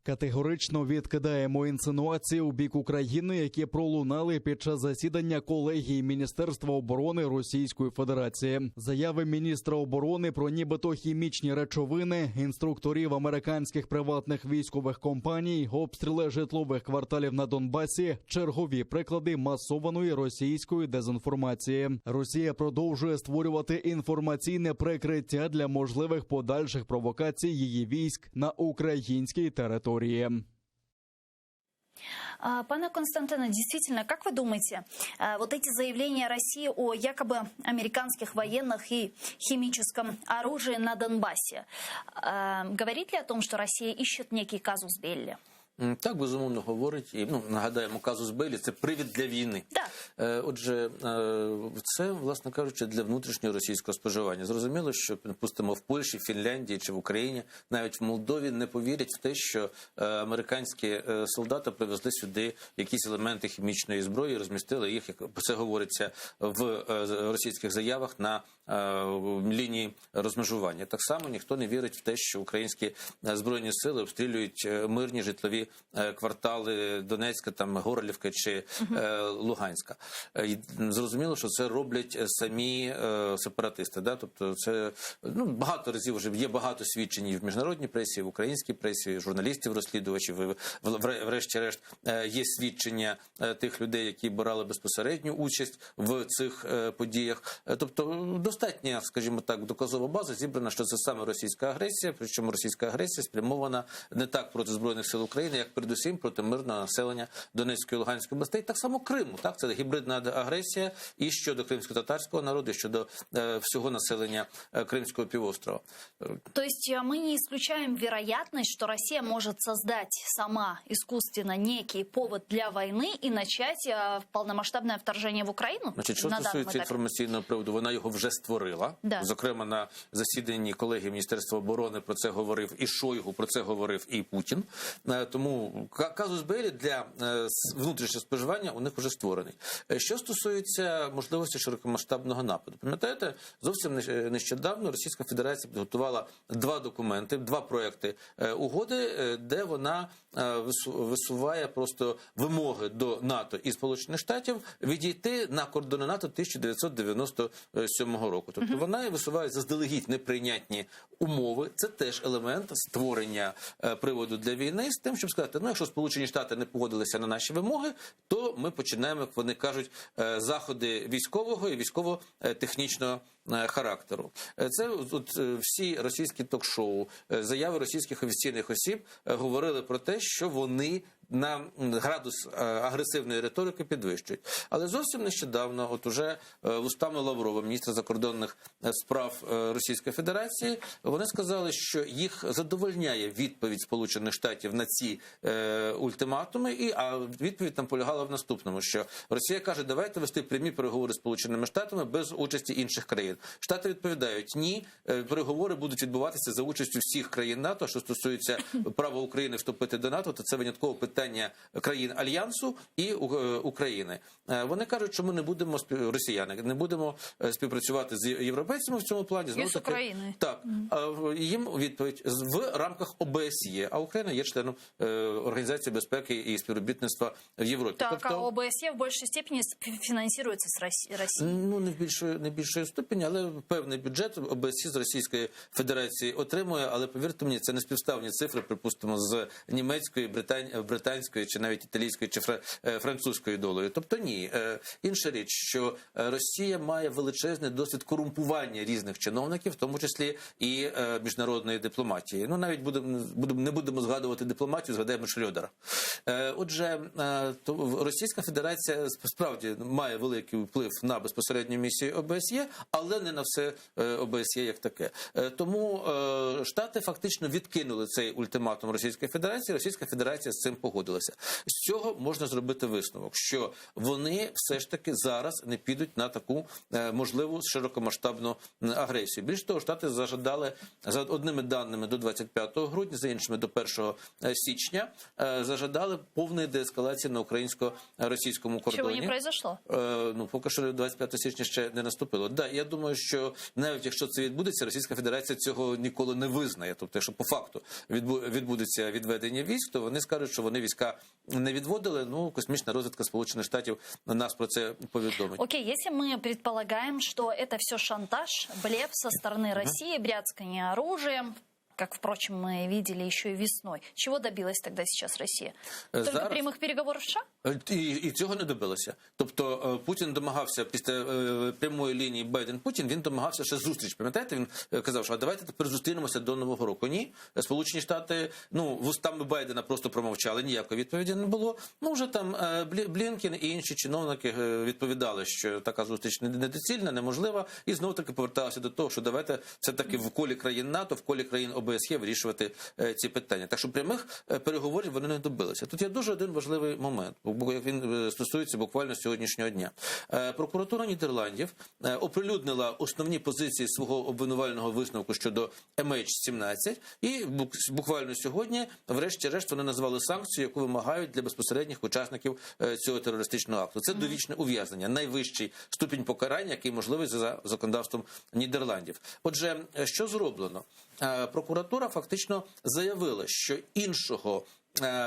Категорично відкидаємо інсинуації у бік України, які пролунали під час засідання колегії Міністерства оборони Російської Федерації. Заяви міністра оборони про нібито хімічні речовини, інструкторів американських приватних військових компаній, обстріли житлових кварталів на Донбасі – чергові приклади масованої російської дезінформації. Росія продовжує створювати інформаційне прикриття для можливих подальших провокацій її військ на українській території. Пане Константине, действительно, как вы думаете, вот эти заявления России о якобы американских военных и химическом оружии на Донбассе, говорит ли о том, что Россия ищет некий казус белли? Так, безумовно, говорить. І, нагадаємо, казус беллі – це привід для війни. Так. Отже, це, власне кажучи, для внутрішнього російського споживання. Зрозуміло, що, припустимо, в Польщі, Фінляндії чи в Україні, навіть в Молдові не повірять в те, що американські солдати привезли сюди якісь елементи хімічної зброї і розмістили їх, як про це говориться в російських заявах, на лінії розмежування. Так само ніхто не вірить в те, що українські збройні сили обстрілюють мирні житлові квартали Донецька, там Горлівка чи Луганська. Зрозуміло, що це роблять самі сепаратисти. Да? Тобто це багато разів вже є багато свідчень і в міжнародній пресі, і в українській пресі, і журналістів-розслідувачів. Врешті-решт є свідчення тих людей, які брали безпосередню участь в цих подіях. Тобто достатня, скажімо так, доказова база зібрана, що це саме російська агресія, причому російська агресія спрямована не так проти Збройних сил України, як передусім проти мирного населення Донецької і Луганської областей, так само Криму. Так, це гібридна агресія і щодо кримсько-татарського народу, і щодо всього населення Кримського півострова. То есть мы не исключаем вероятность, что Россия может создать сама искусственно некий повод для войны и начать полномасштабное вторжение в Украину? Значить, що стосується інформаційного приводу, вона його вже створила. Да. Зокрема, на засіданні колегії Міністерства оборони про це говорив і Шойгу, про це говорив і Путін. Тому казус беллі для внутрішнього споживання у них вже створений. Що стосується можливості широкомасштабного нападу. Пам'ятаєте, зовсім нещодавно Російська Федерація підготувала два проекти угоди, де вона висуває просто вимоги до НАТО і Сполучених Штатів відійти на кордони НАТО 1997 року. Тобто вона висуває заздалегідь неприйнятні умови. Це теж елемент створення приводу для війни з тим, щоб сказати, якщо Сполучені Штати не погодилися на наші вимоги, то ми починаємо, як вони кажуть, заходи військового і військово-технічного характеру. Це всі російські ток-шоу, заяви російських офіційних осіб говорили про те, що вони на градус агресивної риторики підвищують. Але зовсім нещодавно, уже устами Лаврова, міністра закордонних справ Російської Федерації, вони сказали, що їх задовольняє відповідь Сполучених Штатів на ці ультиматуми, а відповідь там полягала в наступному, що Росія каже, давайте вести прямі переговори з Сполученими Штатами без участі інших країн. Штати відповідають, ні, переговори будуть відбуватися за участю всіх країн НАТО, що стосується права України вступити до НАТО, то це винятково питання країн Альянсу і України. Вони кажуть, що ми не будемо, росіяни, не будемо співпрацювати з європейцями в цьому плані. І з Україною. Так. Їм відповідь в рамках ОБСЄ, а Україна є членом Організації безпеки і співробітництва в Європі. Так, тобто, а ОБСЄ в більшій степені фінансується з Росії? Не більшої ступені, але певний бюджет ОБСЄ з Російської Федерації отримує, але повірте мені, це не співставні цифри, припустимо, з німецької, британської, чи навіть італійської, чи французькою долею. Тобто ні. Інша річ, що Росія має величезний досвід корумпування різних чиновників, в тому числі і міжнародної дипломатії. Навіть не будемо згадувати дипломатію, згадаємо Шрёдера. Отже, Російська Федерація справді має великий вплив на безпосередню місію ОБСЄ, але не на все ОБСЄ як таке. Тому Штати фактично відкинули цей ультиматум Російської Федерації, Російська Федерація з цим погодилася. З цього можна зробити висновок, що вони все ж таки зараз не підуть на таку можливу широкомасштабну агресію. Більше того, Штати зажадали, за одними даними, до 25 грудня, за іншими до 1 січня, зажадали повної деескалації на українсько-російському кордоні. Чого не произошло? Поки що 25 січня ще не наступило. Да, я думаю, думаю, що навіть якщо це відбудеться, Російська Федерація цього ніколи не визнає. Тобто, якщо по факту відбудеться відведення військ, то вони скажуть, що вони війська не відводили. Ну, космічна розвідка Сполучених Штатів нас про це повідомить. Окей, если мы предполагаем, что это все шантаж, блеф со стороны России, бряцкание оружием, как, впрочем, мы видели еще и весной. Чего добилась тогда сейчас Россия? Только Зараз прямых переговоров с США? І цього не добилося. Тобто Путін домагався після прямої лінії Байден-Путін, він домагався ще зустріч. Пам'ятаєте, він казав, що давайте тепер зустрінемося до Нового року. Ні, Сполучені Штати, вустами Байдена просто промовчали, ніякої відповіді не було. Ну, вже там Блінкен і інші чиновники відповідали, що така зустріч недоцільна, неможлива, і знову-таки поверталися до того, що давайте все-таки в колі країн НАТО, в колі країн ОБСЄ вирішувати ці питання. Так що прямих переговорів вони не добилися. Тут є дуже один важливий момент, бо він стосується буквально сьогоднішнього дня. Прокуратура Нідерландів оприлюднила основні позиції свого обвинувального висновку щодо MH17, і буквально сьогодні, врешті-решт, вони назвали санкцію, яку вимагають для безпосередніх учасників цього терористичного акту. Це довічне ув'язнення, найвищий ступінь покарання, який можливий за законодавством Нідерландів. Отже, що зроблено? Прокуратура фактично заявила, що іншого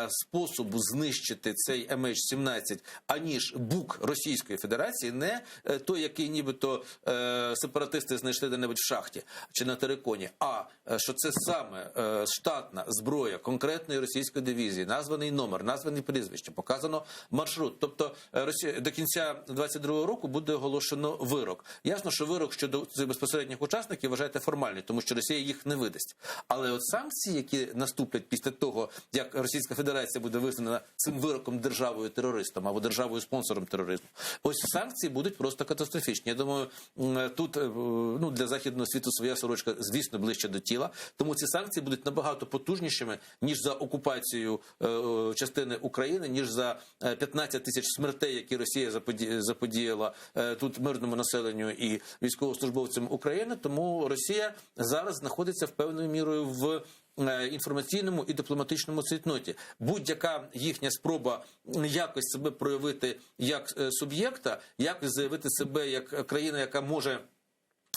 способу знищити цей MH17, аніж БУК Російської Федерації, не той, який нібито сепаратисти знайшли де-небудь в шахті чи на териконі, а що це саме штатна зброя конкретної російської дивізії, названий номер, названий прізвище, показано маршрут. Тобто до кінця 2022 року буде оголошено вирок. Ясно, що вирок щодо цих безпосередніх учасників вважаєте формальний, тому що Росія їх не видасть. Але от санкції, які наступлять після того, як Російська Федерація буде визнана цим вироком державою-терористом або державою-спонсором тероризму, ось санкції будуть просто катастрофічні. Я думаю, тут для західного світу своя сорочка, звісно, ближче до тіла, тому ці санкції будуть набагато потужнішими, ніж за окупацію частини України, ніж за 15 тисяч смертей, які Росія заподіяла тут мирному населенню і військовослужбовцям України. Тому Росія зараз знаходиться в певною мірою в інформаційному і дипломатичному цейтноті. Будь-яка їхня спроба якось себе проявити як суб'єкта, якось заявити себе як країна, яка може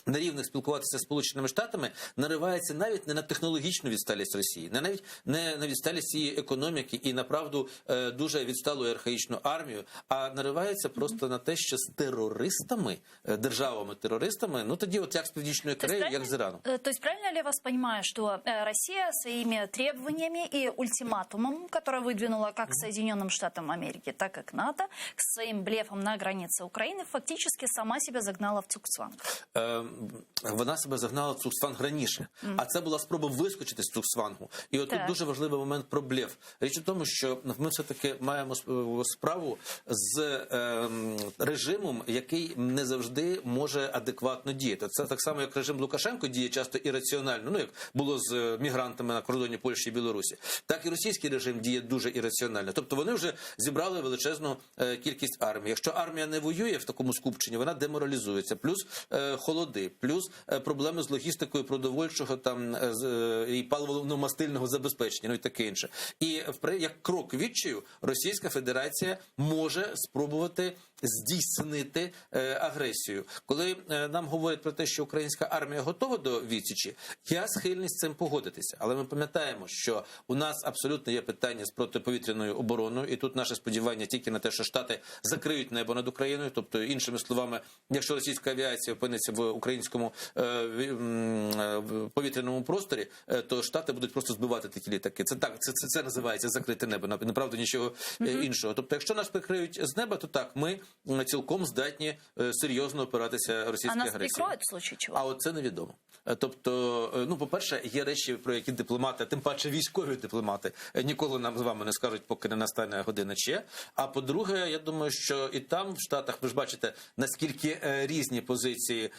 на рівних спілкуватися з Сполученими Штатами, наривається навіть не на технологічну відсталість Росії, навіть не на відсталість її економіки і, направду, дуже відсталу і архаїчну армію, а наривається просто на те, що з терористами, державами-терористами, тоді от як з Північною Кореєю, як з Іраном. То есть правильно ли я вас понимаю, что Россия своими требованиями и ультиматумом, который выдвинула как Соединенным Штатам Америки, так и к НАТО, с своим блефом на границе Украины, фактически сама себя загнала в цугцванг? Вона себе загнала в цугцванг раніше. А це була спроба вискочити з цугцвангу. І от тут дуже важливий момент про блеф. Річ у тому, що ми все-таки маємо справу з режимом, який не завжди може адекватно діяти. Це так само, як режим Лукашенко діє часто ірраціонально, як було з мігрантами на кордоні Польщі і Білорусі, так і російський режим діє дуже ірраціонально. Тобто вони вже зібрали величезну кількість армії. Якщо армія не воює в такому скупченні, вона деморалізується. Плюс холоди, плюс проблеми з логістикою продовольчого і паливно-мастильного забезпечення, і таке інше. І як крок відчаю Російська Федерація може спробувати здійснити агресію. Коли нам говорять про те, що українська армія готова до відсічі, я схильний з цим погодитися. Але ми пам'ятаємо, що у нас абсолютно є питання з протиповітряною обороною, і тут наше сподівання тільки на те, що Штати закриють небо над Україною, тобто, іншими словами, якщо російська авіація опиниться в українському повітряному просторі, то Штати будуть просто збивати такі літаки. Це називається закрите небо, направду нічого іншого. Тобто, якщо нас прикриють з неба, то так, ми цілком здатні серйозно опиратися російській агресії. А нас прикроють в случае чого? А от це невідомо. Тобто, по-перше, є речі, про які дипломати, тим паче військові дипломати, ніколи нам з вами не скажуть, поки не настане година Че. А по-друге, я думаю, що і там, в Штатах, ви ж бачите, наскільки різні позиції,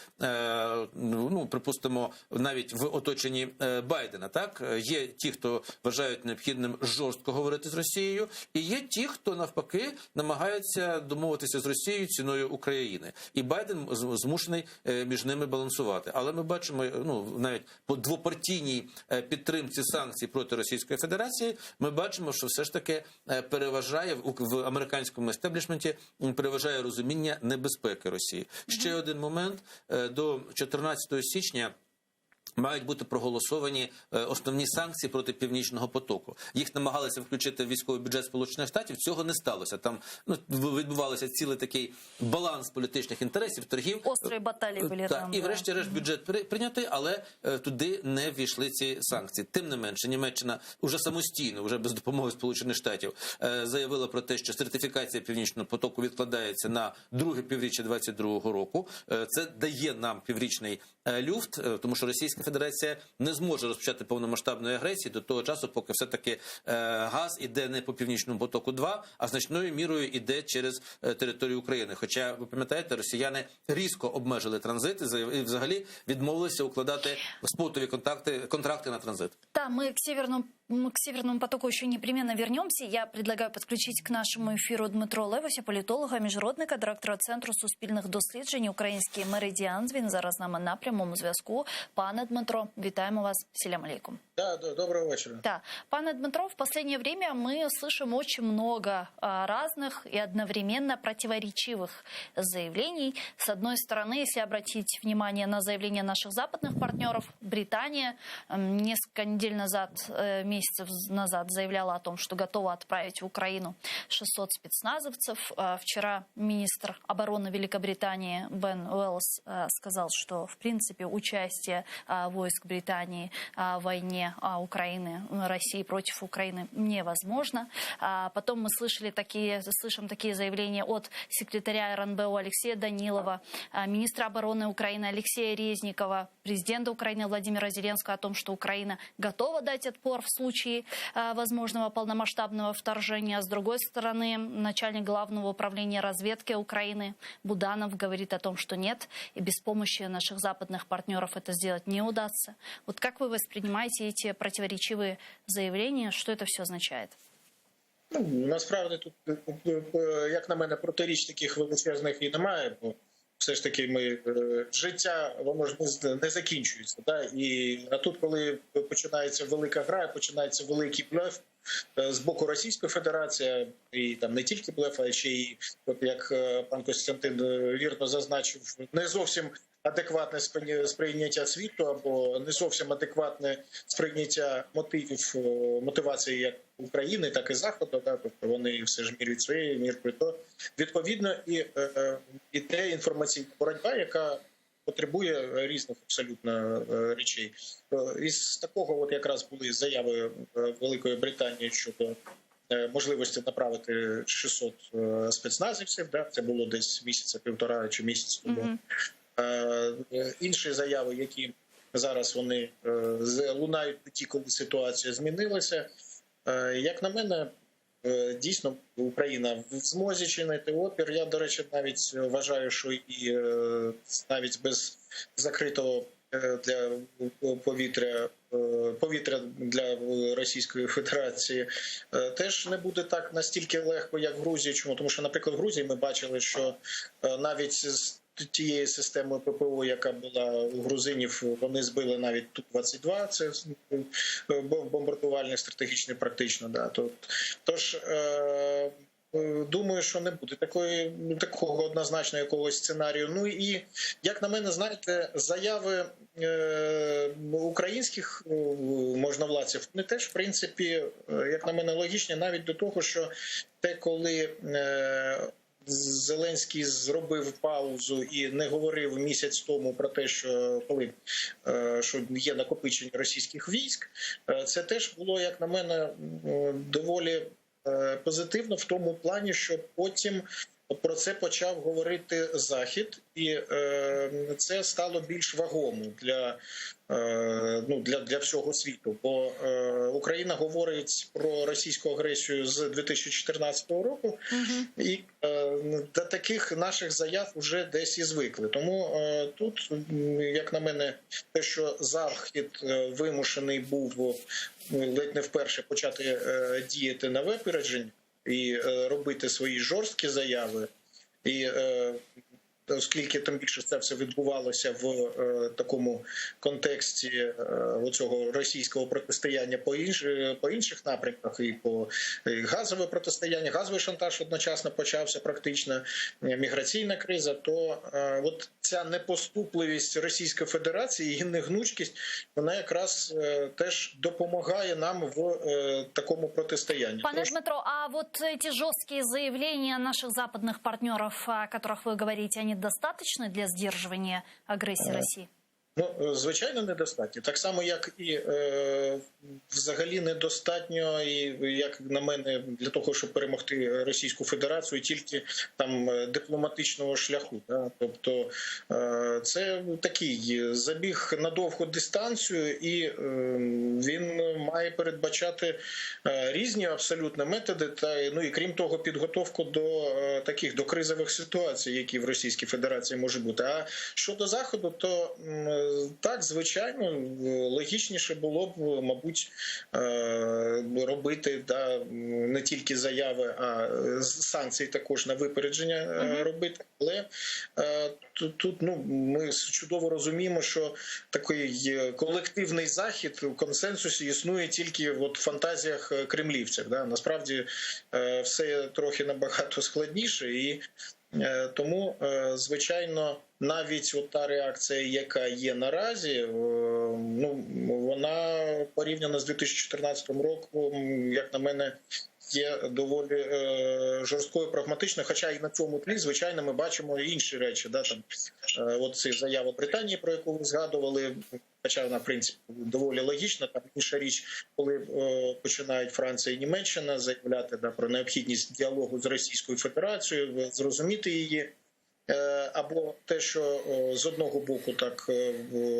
припустимо, навіть в оточенні Байдена, так? Є ті, хто вважають необхідним жорстко говорити з Росією, і є ті, хто, навпаки, намагаються домовитися з Росією ціною України. І Байден змушений між ними балансувати. Але ми бачимо, навіть по двопартійній підтримці санкцій проти Російської Федерації, ми бачимо, що все ж таки переважає в американському естеблішменті переважає розуміння небезпеки Росії. Ще один момент. До до 14 січня мають бути проголосовані основні санкції проти Північного потоку. Їх намагалися включити в військовий бюджет Сполучених Штатів, цього не сталося. Там відбувався цілий такий баланс політичних інтересів, торгів. Острі баталії були там. І врешті-решт бюджет прийнятий, але туди не ввійшли ці санкції. Тим не менше, Німеччина уже самостійно, вже без допомоги Сполучених Штатів, заявила про те, що сертифікація Північного потоку відкладається на друге півріччя 2022 року. Це дає нам піврічний люфт, тому що Російська Федерація не зможе розпочати повномасштабної агресії до того часу, поки все-таки газ іде не по Північному потоку-2, а значною мірою іде через територію України. Хоча, ви пам'ятаєте, росіяни різко обмежили транзит і взагалі відмовилися укладати спотові контракти на транзит. Да, мы к Северному потоку еще непременно вернемся. Я предлагаю подключить к нашему эфиру Дмитро Левося, політолога, міжнародника, директора Центру суспільних досліджень «Український меридіан». Він зараз з нами на прямому зв'язку. Пане Дмитро, вітаємо вас. Селям алейкум. Да, доброго вечера. Да. Пане Дмитро, в последнее время мы слышим очень много разных и одновременно противоречивых заявлений. С одной стороны, если обратить внимание на заявления наших западных партнеров, Британия несколько недель назад, месяцев назад заявляла о том, что готова отправить в Украину 600 спецназовцев. Вчера министр обороны Великобритании Бен Уэллс сказал, что в принципе участие войск Британии в войне Украины, России против Украины невозможно. Потом мы слышим такие заявления от секретаря РНБО Алексея Данилова, министра обороны Украины Алексея Резникова, президента Украины Владимира Зеленского о том, что Украина готова дать отпор в случае возможного полномасштабного вторжения. С другой стороны, начальник главного управления разведки Украины Буданов говорит о том, что нет, и без помощи наших западных партнеров это сделать не удастся. Вот как вы воспринимаете эти противоречивые заявления? Что это все означает? Насправді тут, як на мене, протиріч таких величезних і немає, бо все ж таки життя, воно ж не закінчується. Да? А тут, коли починається велика гра, починається великий блеф з боку Російської Федерації, і там не тільки блеф, а ще й, як пан Костянтин вірно зазначив, не зовсім адекватне сприйняття світу або не зовсім адекватне сприйняття мотивації як України, так і Заходу, да, тобто вони все ж міряють своєю міркою, то відповідно і те інформаційна боротьба, яка потребує різних абсолютно речей. Із такого от якраз були заяви Великої Британії щодо можливості направити 600 спецназівців, да, це було десь місяця-півтора чи місяць тому. Інші заяви, які зараз вони лунають тоді, коли ситуація змінилася. Як на мене, дійсно Україна в змозі чинити опір. Я, до речі, навіть вважаю, що і навіть без закритого для повітря для Російської Федерації теж не буде так настільки легко, як в Грузії. Чому? Тому що, наприклад, в Грузії ми бачили, що навіть з тієї системи ППО, яка була у грузинів, вони збили навіть Ту-22, це бомбардувальник стратегічний практично. Да. Тож, думаю, що не буде такого однозначного якогось сценарію. Ну і, як на мене, знаєте, заяви українських можновладців, вони теж, в принципі, як на мене, логічні, навіть до того, що те, коли Зеленський зробив паузу і не говорив місяць тому про те, що є накопичення російських військ, це теж було, як на мене, доволі позитивно в тому плані, що потім про це почав говорити Захід, і це стало більш вагомо для всього світу. Бо Україна говорить про російську агресію з 2014 року, і до таких наших заяв вже десь і звикли. Тому тут, як на мене, те, що Захід вимушений був ледь не вперше почати діяти на випередження і робити свої жорсткі заяви, і оскільки тим більше це все відбувалося в такому контексті оцього російського протистояння по інших напрямках, і по газове протистояння, газовий шантаж одночасно почався практично, міграційна криза, то от ця непоступливість Російської Федерації, її негнучкість, вона якраз теж допомагає нам в такому протистоянні. Пане Дмитро, а вот эти жесткие заявления наших западных партнеров, о которых вы говорите, они достаточны для сдерживания агрессии России? Ну, звичайно, недостатньо. Так само, як і взагалі недостатньо, і, як на мене, для того, щоб перемогти Російську Федерацію, тільки там дипломатичного шляху. Да? Тобто це такий забіг на довгу дистанцію, і він має передбачати різні абсолютно методи, та, ну і крім того, підготовку до кризових ситуацій, які в Російській Федерації можуть бути. А щодо Заходу, то так, звичайно, логічніше було б, мабуть, робити не тільки заяви, а санкції також на випередження робити. Але тут ми чудово розуміємо, що такий колективний захід у консенсусі існує тільки в фантазіях кремлівців. Да? Насправді все трохи набагато складніше, і тому, звичайно, навіть та реакція, яка є наразі, вона порівняно з 2014 роком, як на мене, є доволі жорсткою, прагматичною, хоча і на цьому тлі, звичайно, ми бачимо інші речі. Да, там, от ці заява Британії, про яку ви згадували, хоча вона, в принципі, доволі логічна. Там інша річ, коли починають Франція і Німеччина заявляти про необхідність діалогу з Російською Федерацією, зрозуміти її. Або те, що з одного боку так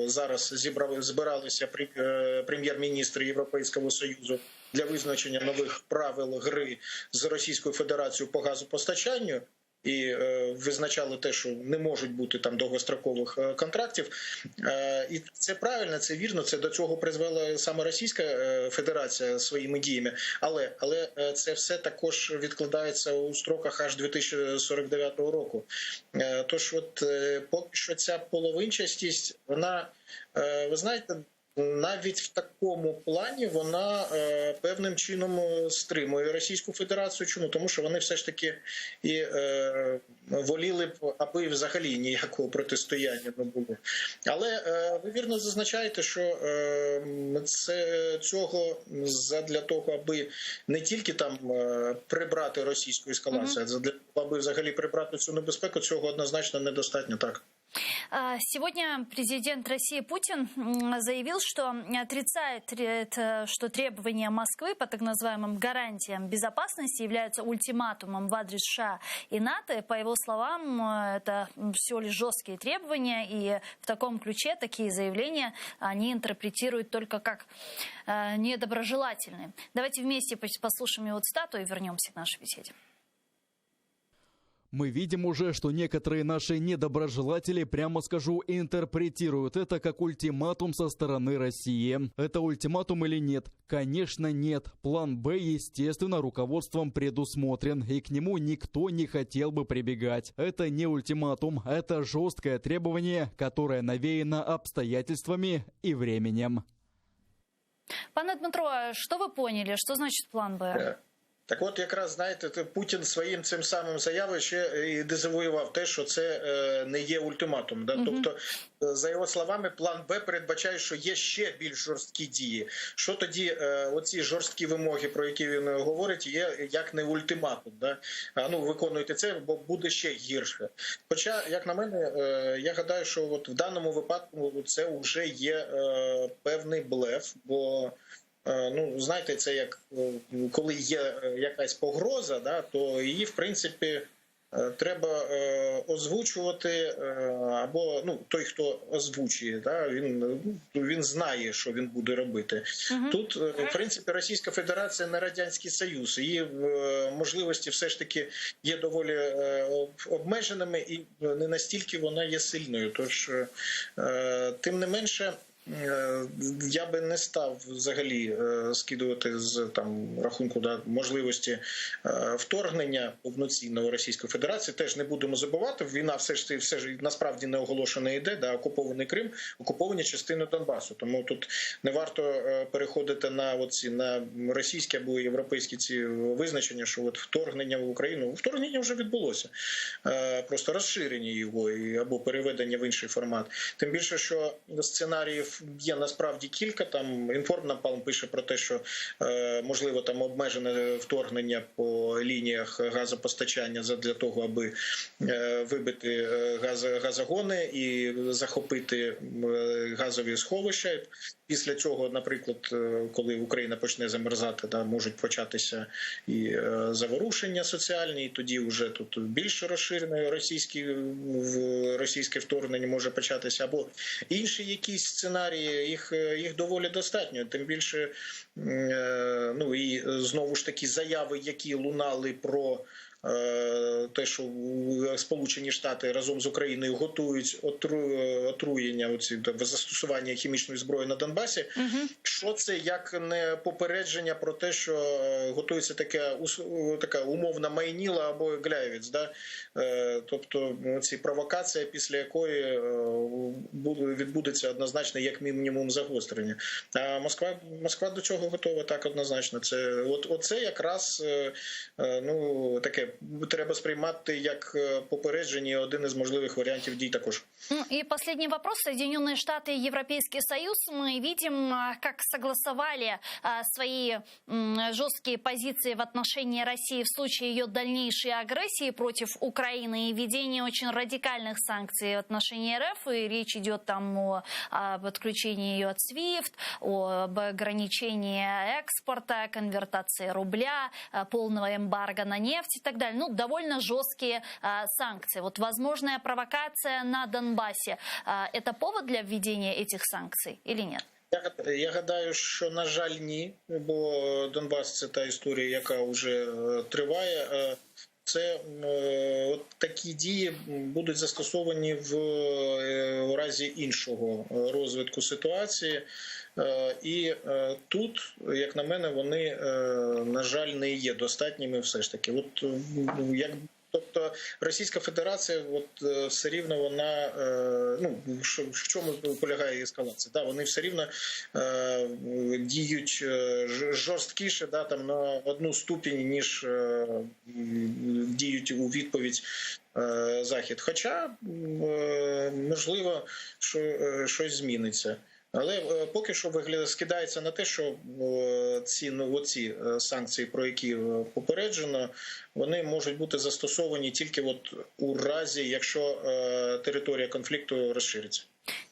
зараз збиралися прем'єр-міністри Європейського Союзу для визначення нових правил гри з Російською Федерацією по газопостачанню, і визначали те, що не можуть бути там довгострокових контрактів. І це правильно, це вірно, це до цього призвела саме Російська Федерація своїми діями. Але це все також відкладається у строках аж 2049 року. Тож поки що ця половинчастість, вона, ви знаєте, навіть в такому плані вона певним чином стримує Російську Федерацію. Чому? Тому що вони все ж таки і воліли б, аби взагалі ніякого протистояння не було. Але ви вірно зазначаєте, що цього задля того, аби не тільки там прибрати російську ескалацію, а задля того, аби взагалі прибрати цю небезпеку, цього однозначно недостатньо, так. Сегодня президент России Путин заявил, что отрицает, что требования Москвы по так называемым гарантиям безопасности являются ультиматумом в адрес США и НАТО. По его словам, это всего лишь жесткие требования, и в таком ключе такие заявления они интерпретируют только как недоброжелательные. Давайте вместе послушаем его цитату и вернемся к нашей беседе. Мы видим уже, что некоторые наши недоброжелатели, прямо скажу, интерпретируют это как ультиматум со стороны России. Это ультиматум или нет? Конечно, нет. План «Б», естественно, руководством предусмотрен, и к нему никто не хотел бы прибегать. Это не ультиматум, это жесткое требование, которое навеяно обстоятельствами и временем. Пане Дмитро, что вы поняли? Что значит план «Б»? Так от, якраз, знаєте, Путін своїм цим самим заявою ще і дезавуював те, що це не є ультиматум. Да? Тобто, за його словами, план «Б» передбачає, що є ще більш жорсткі дії. Що тоді оці жорсткі вимоги, про які він говорить, є як не ультиматум. Да? Виконуйте це, бо буде ще гірше. Хоча, як на мене, я гадаю, що от в даному випадку це вже є певний блеф, бо знаєте, це як коли є якась погроза, да, то її, в принципі, треба озвучувати, або той, хто озвучує, да, він знає, що він буде робити. Тут, в принципі, Російська Федерація не Радянський Союз. Її можливості все ж таки є доволі обмеженими, і не настільки вона є сильною. Тож, тим не менше, я би не став взагалі скидувати з рахунку можливості вторгнення повноцінного Російської Федерації. Теж не будемо забувати, війна все ж насправді не оголошена йде, окупований Крим, окуповані частини Донбасу. Тому тут не варто переходити на російські або європейські ці визначення, що вторгнення в Україну. Вторгнення вже відбулося. Просто розширення його або переведення в інший формат. Тим більше, що сценаріїв є насправді кілька. Інформнапалм пише про те, що можливо обмежене вторгнення по лініях газопостачання для того, аби вибити газогони і захопити газові сховища. Після цього, наприклад, коли Україна почне замерзати, можуть початися і заворушення соціальні, і тоді вже тут більш розширене російське вторгнення може початися, або інші якісь сценарії, їх доволі достатньо. Тим більше, і знову ж таки заяви, які лунали про те, що Сполучені Штати разом з Україною готують отруєння, застосування хімічної зброї на Донбасі. Що це як не попередження про те, що готується така умовна Майніла або Гляєвець, тобто ці провокація, після якої відбудеться однозначно як мінімум загострення. А Москва до чого готова так однозначно. Оце якраз таке треба сприймати як попередження, один із можливих варіантів дій також. И последний вопрос. Соединенные Штаты и Европейский Союз. Мы видим, как согласовали свои жесткие позиции в отношении России в случае ее дальнейшей агрессии против Украины и введения очень радикальных санкций в отношении РФ. И речь идет об отключении ее от SWIFT, об ограничении экспорта, конвертации рубля, полного эмбарго на нефть и так далее. Довольно жесткие санкции. Возможная провокация на Донбассе – это повод для введения этих санкций или нет? Я гадаю, що, на жаль, ні, бо Донбас – це та історія, яка вже триває. Це такі дії будуть застосовані в разі іншого розвитку ситуації. І тут, як на мене, вони, на жаль, не є достатніми все ж таки. Тобто Російська Федерація все рівно вона, в чому полягає ескалація? Вони все рівно діють жорсткіше, на одну ступінь, ніж діють у відповідь Захід. Хоча, можливо, що щось зміниться. Але поки що скидається на те, що ці санкції, про які попереджено, вони можуть бути застосовані тільки у разі, якщо територія конфлікту розшириться.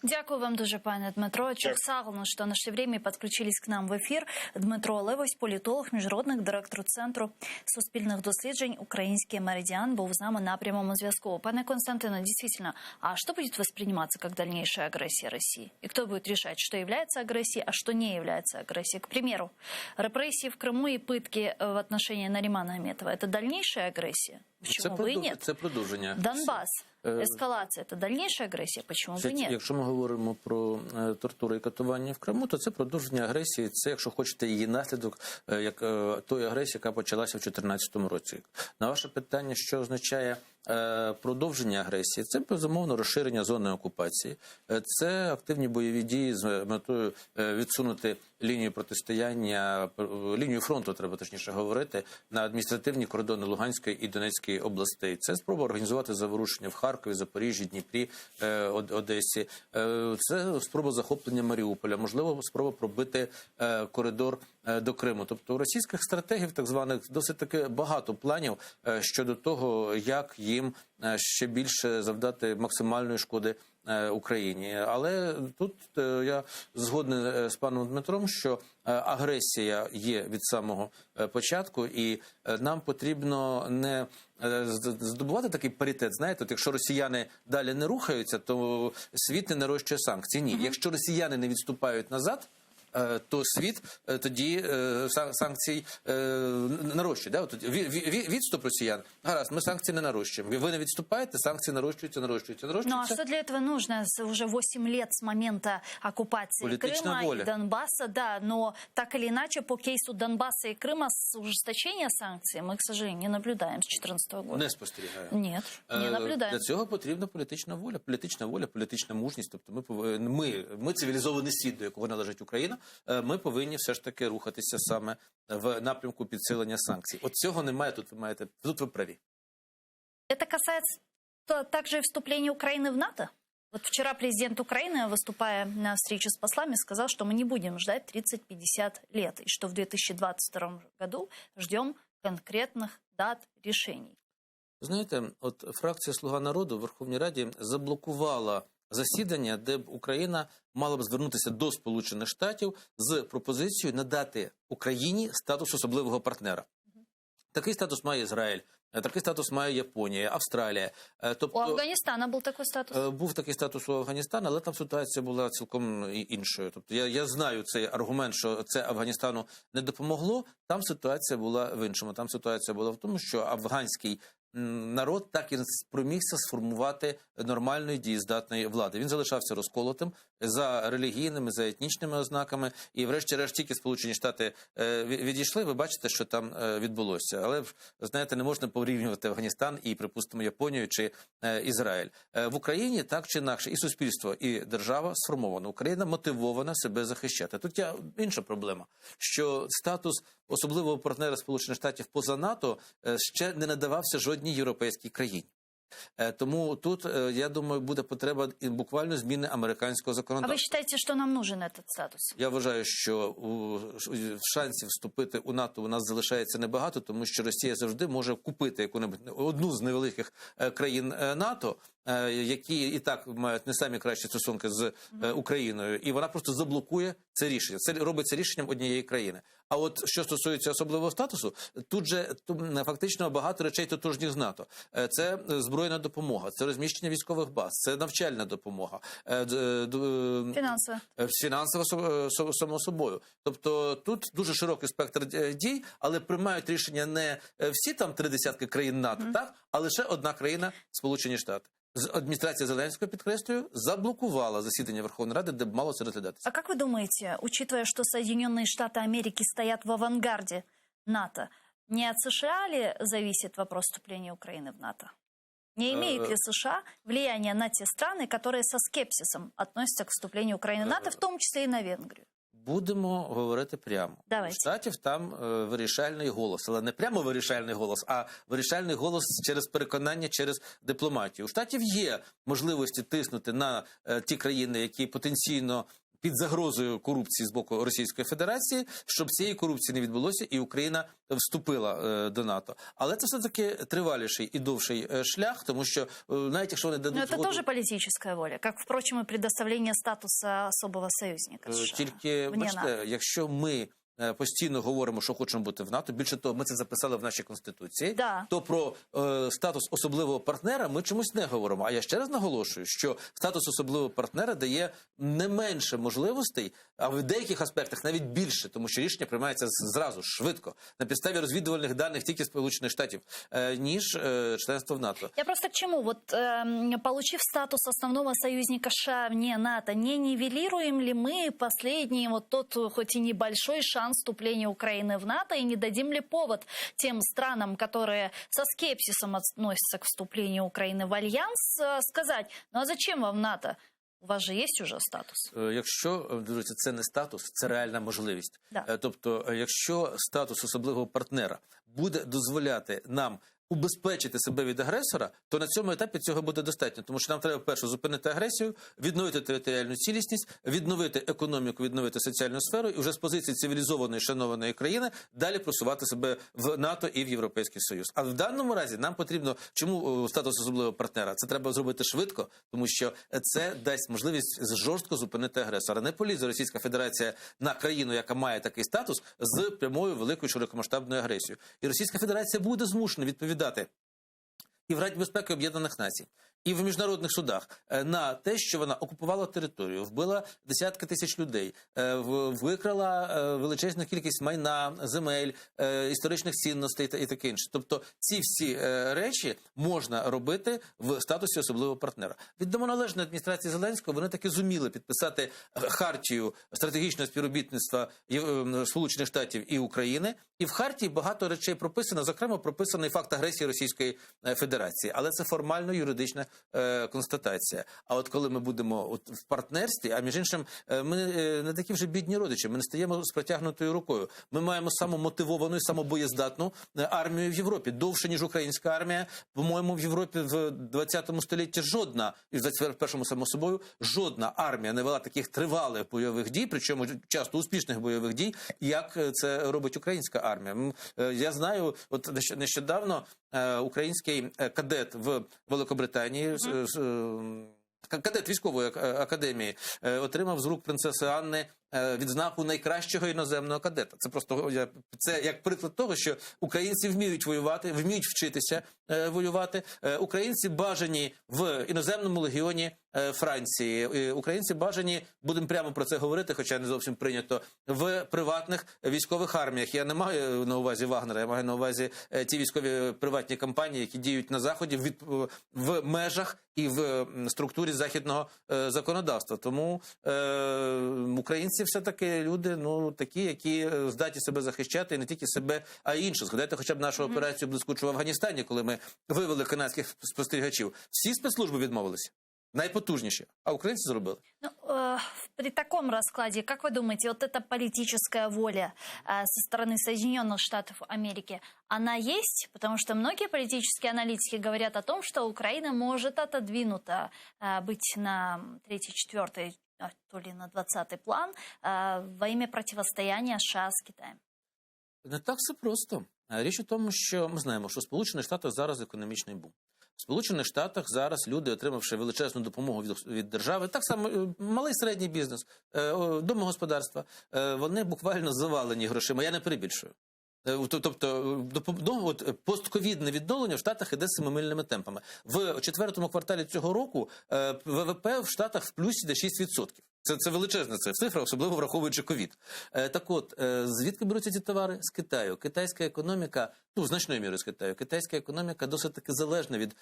Дякую вам дуже, пане Дмитро. Чаксагну, що наше время підключились к нам в ефір. Дмитро Левось, політолог, міжнародник, директор Центру суспільних досліджень «Український меридіан», був з нами на прямому зв'язку. Пане Константине, действительно, а что будет восприниматься как дальнейшая агрессия России? И кто будет решать, что является агрессией, а что не является агрессией? К примеру, репрессии в Крыму и пытки в отношении Наримана Ахметова – это дальнейшая агрессия? Почему бы и нет? Це продовження. Донбасс. Ескалація – це дальніша агресія? Чому б і ні? Якщо ми говоримо про тортури і катування в Криму, то це продовження агресії. Це, якщо хочете, її наслідок як тої агресії, яка почалася в 2014 році. На ваше питання, що означає продовження агресії, це, безумовно, розширення зони окупації. Це активні бойові дії з метою відсунути лінію протистояння, лінію фронту, треба точніше говорити, на адміністративні кордони Луганської і Донецької областей. Це спроба організувати заворушення в Харкові, Запоріжжі, Дніпрі, Одесі. Це спроба захоплення Маріуполя, можливо, спроба пробити коридор до Криму. Тобто у російських стратегів, так званих, досить таки багато планів щодо того, як їм ще більше завдати максимальної шкоди Україні. Але тут я згодний з паном Дмитром, що агресія є від самого початку, і нам потрібно не здобувати такий паритет. Знаєте, якщо росіяни далі не рухаються, то світ не нарощує санкції. Ні, якщо росіяни не відступають назад, то світ тоді санкцій нарощує. Да? Відступ росіян. Гаразд, ми санкції не нарощуємо. Ви не відступаєте, санкції нарощуються. Ну а что для этого нужно? Уже 8 лет с момента оккупации Политичная Крыма воля. и Донбасса, да, но так или иначе по кейсу Донбасса и Крыма с ужесточения санкций мы, к сожалению, не наблюдаем с 2014 года. Не спостерігаю. Нет, не наблюдаем. Для цього потрібна політична воля, політична мужність. Тобто ми цивілізований світ, до якого належить Україна, ми повинні все ж таки рухатися саме в напрямку підсилення санкцій. От цього немає, тут ви праві. Это касается также и вступления Украины в НАТО? Вот вчера президент Украины, выступая на встрече с послами, сказал, что мы не будем ждать 30-50 лет, и что в 2022 году ждем конкретных дат решений. Знаєте, от фракція «Слуга народу» в Верховній Раді заблокувала засідання, де б Україна мала б звернутися до Сполучених Штатів з пропозицією надати Україні статус особливого партнера. Такий статус має Ізраїль, такий статус має Японія, Австралія. У Афганистана был такой статус? Був такий статус у Афганістані, але там ситуація була цілком іншою. Тобто я знаю цей аргумент, що це Афганістану не допомогло. Там ситуація була в іншому. Там ситуація була в тому, що афганський народ так і не спромігся сформувати нормальної дієздатної влади. Він залишався розколотим за релігійними, за етнічними ознаками. І врешті-решт тільки Сполучені Штати відійшли, ви бачите, що там відбулося. Але, знаєте, не можна порівнювати Афганістан і, припустимо, Японію чи Ізраїль. В Україні так чи інакше і суспільство, і держава сформовано. Україна мотивована себе захищати. Тут є інша проблема, що статус особливого партнера Сполучених Штатів поза НАТО ще не надавався жодній європейській країні. Тому тут, я думаю, буде потреба буквально зміни американського А законодавства. вы считаете, что нам нужен этот статус? Я вважаю, що шансів вступити у НАТО у нас залишається небагато, тому що Росія завжди може купити яку-небудь одну з невеликих країн НАТО, які і так мають не самі кращі стосунки з Україною, і вона просто заблокує це рішення. Це робиться рішенням однієї країни. А от що стосується особливого статусу, тут фактично багато речей тотожніх з НАТО. Це збройна допомога, це розміщення військових баз, це навчальна допомога. Фінансова, само собою. Тобто тут дуже широкий спектр дій, але приймають рішення не всі там 30 країн НАТО, так, а лише одна країна – Сполучені Штати. Адміністрація Зеленського, підкреслюю, заблокувала засідання Верховної Ради, де б мало це розглядатися. А как вы думаете, учитывая, что Соединенные Штаты Америки стоят в авангарде НАТО, не от США ли зависит вопрос вступления Украины в НАТО? Не имеют ли США влияние на те страны, которые со скепсисом относятся к вступлению Украины в НАТО, в том числе и на Венгрию? Будемо говорити прямо. Давайте. У Штатів там вирішальний голос. Але не прямо вирішальний голос, а вирішальний голос через переконання, через дипломатію. У Штатів є можливості тиснути на ті країни, які потенційно під загрозою корупції з боку Російської Федерації, щоб цієї корупції не відбулося і Україна вступила до НАТО. Але це все-таки триваліший і довший шлях, тому що навіть якщо вони дадуть Но это згоду... тоже политическая воля, как, впрочем, и предоставление статуса особого союзника США. Тільки, вне бачите, НАТО. якщо ми постійно говоримо, що хочемо бути в НАТО, більше того, ми це записали в нашій Конституції, Да. то про статус особливого партнера ми чомусь не говоримо. А я ще раз наголошую, що статус особливого партнера дає не менше можливостей, а в деяких аспектах навіть більше, тому що рішення приймається зразу, швидко, на підставі розвідувальних даних тільки Сполучених Штатів, ніж членство в НАТО. Я просто к чему? Вот, получив статус основного союзника США вне НАТО, не нивелируем ли мы последний, вот тот, хоть и небольшой шанс вступления Украины в НАТО, и не дадим ли повод тем странам, которые со скепсисом относятся к вступлению Украины в Альянс, сказать, ну а зачем вам НАТО? У вас же є уже статус. Якщо, друзі, це не статус, це реальна можливість. Да. Тобто, якщо статус особливого партнера буде дозволяти нам убезпечити себе від агресора, то на цьому етапі цього буде достатньо. Тому що нам треба, перше, зупинити агресію, відновити територіальну цілісність, відновити економіку, відновити соціальну сферу і вже з позиції цивілізованої, шанованої країни далі просувати себе в НАТО і в Європейський Союз. А в даному разі нам потрібно, чому статус особливого партнера? Це треба зробити швидко, тому що це дасть можливість жорстко зупинити агресора. Не полізе Російська Федерація на країну, яка має такий статус, з прямою великою широкомасштабною агресією. І Російська Федерація буде змушена відповідати і в Раді безпеки Об'єднаних Націй, і в міжнародних судах на те, що вона окупувала територію, вбила десятки тисяч людей, викрала величезну кількість майна, земель, історичних цінностей і таке інше. Тобто ці всі речі можна робити в статусі особливого партнера. Відомо належної адміністрації Зеленського вони таки зуміли підписати хартію стратегічного співробітництва Сполучених Штатів і України. І в хартії багато речей прописано, зокрема прописаний факт агресії Російської Федерації. Але це формально-юридична констатація. А от коли ми будемо в партнерстві, а між іншим, ми не такі вже бідні родичі, ми не стаємо з протягнутою рукою. Ми маємо самомотивовану і самобоєздатну армію в Європі. Довше, ніж українська армія. По-моєму, в Європі в 20 столітті жодна, і в 21-му, само собою, жодна армія не вела таких тривалих бойових дій, причому часто успішних бойових дій, як це робить українська армія. Я знаю, от нещодавно український кадет в Великобританії, кадет військової академії, отримав з рук принцеси Анни відзнаку найкращого іноземного кадета. Це просто це як приклад того, що українці вміють воювати, вміють вчитися воювати. Українці бажані в іноземному легіоні Франції. Українці бажані, будемо прямо про це говорити, хоча не зовсім прийнято, в приватних військових арміях. Я не маю на увазі Вагнера, я маю на увазі ті військові приватні компанії, які діють на Заході в межах і в структурі західного законодавства. Тому українці все-таки люди, такі, які здатні себе захищати, і не тільки себе, а й інших. Згадайте хоча б нашу операцію «Блискучу» в Афганістані, коли ми вивели канадських спостерігачів. Всі спецслужби відмовилися. Найпотужніші. А українці зробили. При таком раскладе, как вы думаете, вот эта политическая воля со стороны Соединенных Штатов Америки, она есть? Потому что многие политические аналитики говорят о том, что Украина может отодвинута быть на 3-й, 4-й, то ли на 20-й план во имя противостояния США с Китаем. Не так все просто. Річ у тому, що ми знаємо, що в Сполучених Штатах зараз економічний бум. В Сполучених Штатах зараз люди, отримавши величезну допомогу від держави, так само малий середній бізнес, домогосподарства, вони буквально завалені грошима, я не перебільшую. Тобто постковідне відновлення в Штатах іде семимильними темпами. В 4-му кварталі цього року ВВП в Штатах в плюсі де 6%. Це величезна цифра, особливо враховуючи ковід. Так от, звідки беруться ці товари? З Китаю. Китайська економіка, значною мірою з Китаю, китайська економіка досить таки залежна від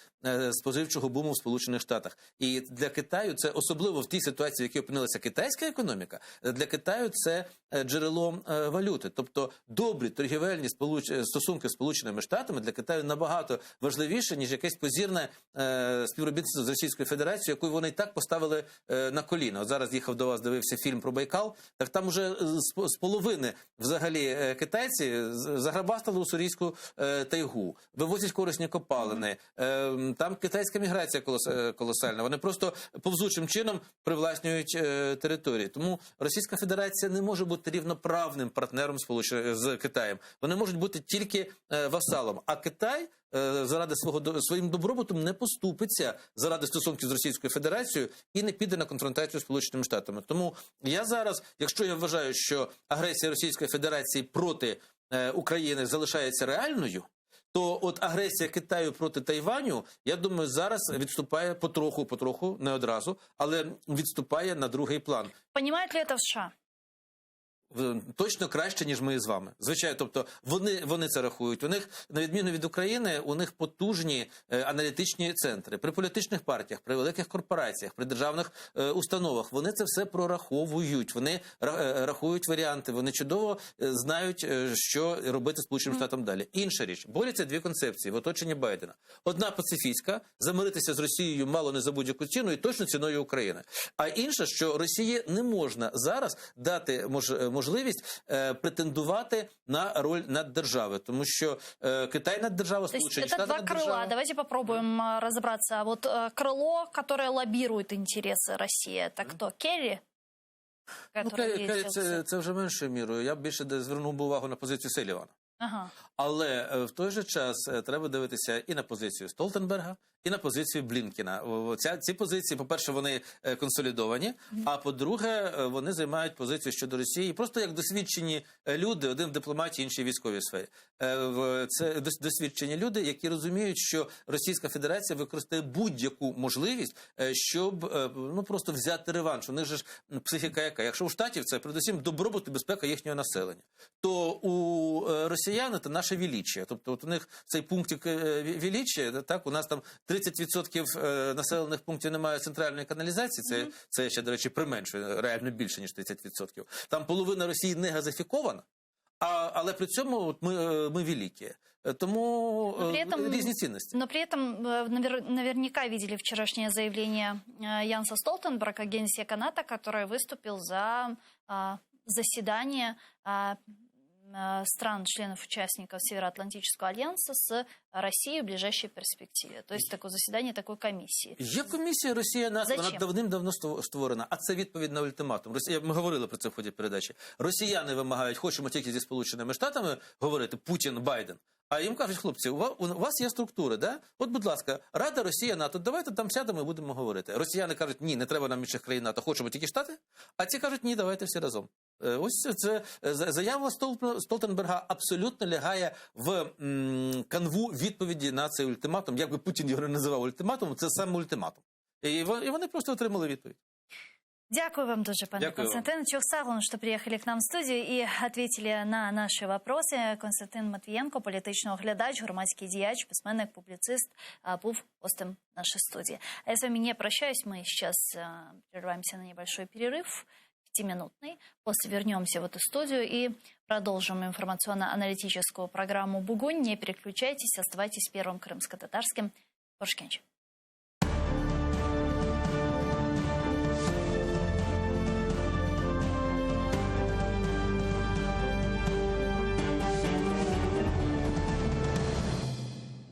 споживчого буму в Сполучених Штатах. І для Китаю це, особливо в тій ситуації, в якій опинилася китайська економіка, для Китаю це джерело валюти. Тобто добрі торгівельні стосунки з Сполученими Штатами для Китаю набагато важливіше, ніж якесь позірне співробітництво з Російською Федерацією, яку вони і так поставили на коліна. От зараз їхав до вас, дивився фільм про Байкал, так там уже з половини взагалі китайці заграбастали уссурійську тайгу, вивозять корисні копалини, там китайська міграція колосальна, вони просто повзучим чином привласнюють території. Тому Російська Федерація не може бути рівноправним партнером з Китаєм. Вони можуть бути тільки васалом. А Китай заради своїм добробутом не поступиться заради стосунків з Російською Федерацією і не піде на конфронтацію з Сполученими Штатами. Тому я зараз, якщо я вважаю, що агресія Російської Федерації проти України залишається реальною, то от агресія Китаю проти Тайваню, я думаю, зараз відступає потроху, не одразу, але відступає на другий план. Понимают ли это в США? Точно краще, ніж ми з вами. Звичайно, тобто вони це рахують. У них, на відміну від України, у них потужні аналітичні центри. При політичних партіях, при великих корпораціях, при державних установах. Вони це все прораховують. Вони рахують варіанти. Вони чудово знають, що робити Сполученим Штатам далі. Інша річ. Борються дві концепції в оточенні Байдена. Одна пацифістська, замиритися з Росією мало не за будь-яку ціну і точно ціною України. А інша, що Росії не можна зараз дати можливість претендувати на роль наддержави, тому що Китай наддержава, Сполучені Штати наддержава. Это два крыла. Давайте попробуем разобраться. Вот крыло, которое лоббирует интересы России, это кто? Керри? Керрі це вже меншою мірою. Я б більше звернув би увагу на позицію Селівана. Ага. Але в той же час треба дивитися і на позицію Столтенберга, і на позицію Блінкена. Ці позиції, по-перше, вони консолідовані, а по-друге, вони займають позицію щодо Росії просто як досвідчені люди, один в дипломатії, інший в військовій сфері. Це досвідчені люди, які розуміють, що Російська Федерація використає будь-яку можливість, щоб просто взяти реванш. У них же ж психіка яка? Якщо у штатів це передусім добробут і безпека їхнього населення, то у росіян це наше величие. Тобто от у них цей пунктик величия, так, у нас там 30% населених пунктів немає центральної каналізації, це ще, до речі, применшує, реально більше, ніж 30%. Там половина Росії не газифікована, але при цьому ми великі. Тому різні цінності. Но при этом наверняка видели вчерашнее заявление Янса Столтенберга, генсека НАТО, который выступил за заседание стран-членов-участников Североатлантического альянса с Россией в ближайшей перспективе. То есть такое заседание такой комиссии. Є комісія Росія-НАТО, вона давним-давно створена, а це відповідь на ультиматум. Ми говорили про це в ході передачі. Росіяни вимагають, хочемо тільки зі Сполученими Штатами говорити, Путін, Байден. А їм кажуть, хлопці, у вас є структури, да? От, будь ласка, Рада, Росія, НАТО, давайте там сядемо і будемо говорити. Росіяни кажуть, ні, не треба нам інших країн НАТО, хочемо тільки Штати. А ці кажуть, ні, давайте всі разом. Ось це заява Столтенберга абсолютно лягає в канву відповіді на цей ультиматум. Як би Путін його не називав ультиматумом, це саме ультиматум. І вони просто отримали відповідь. Дякую вам дуже, пане Константин. Чохсаглун, что приехали к нам в студию и ответили на наши вопросы. Константин Матвієнко, політичний оглядач, громадський діяч, письменник, публицист, був гостем нашей студии. А я с вами не прощаюсь, мы сейчас прерываемся на небольшой перерыв, 5-минутный. После вернемся в эту студию и продолжим информационно-аналитическую программу «Бугунь». Не переключайтесь, оставайтесь первым крымско-татарским. Пошкенч.